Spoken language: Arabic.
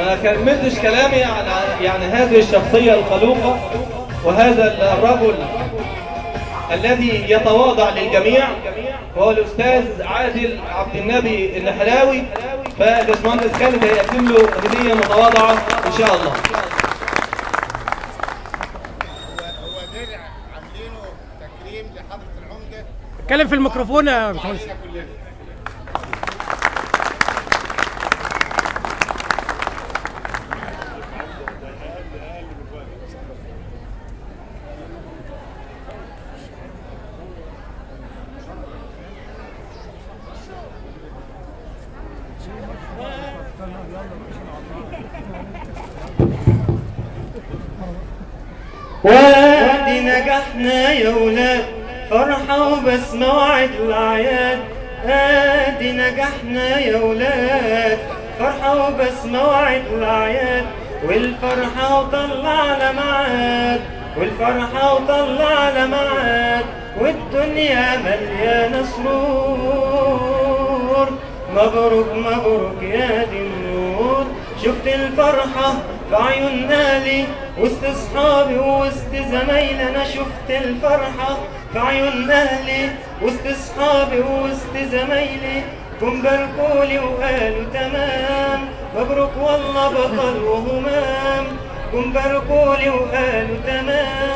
ما كملتش كلامي عن يعني هذه الشخصية الخلوقة وهذا الرجل الذي يتواضع للجميع، وهو الأستاذ عادل عبد النبي النحلاوي. فالباشمهندس خالد هيقدم له هدية متواضعة إن شاء الله. هو درع عاملينه تكريم لحضرة العمدة. اتكلم في الميكروفون يا باشمهندس. وادي نجحنا يا ولاد، فرحة وبسمة وعد الأعياد. ادي نجحنا يا ولاد، فرحة وبسمة وعد الأعياد. والفرحة وطلع على معاد، والفرحة وطلع على معاد. والدنيا مليانة سرور، مبروك مبروك يا دي النور. شفت الفرحة في عيون أهلي وسط أصحابي ووسط زمايلي. أنا شفت الفرحة في عيون أهلي وسط أصحابي ووسط زمايلي. جم باركولي وقالوا تمام، مبروك والله بطل وهمام. جم باركولي وقالوا تمام.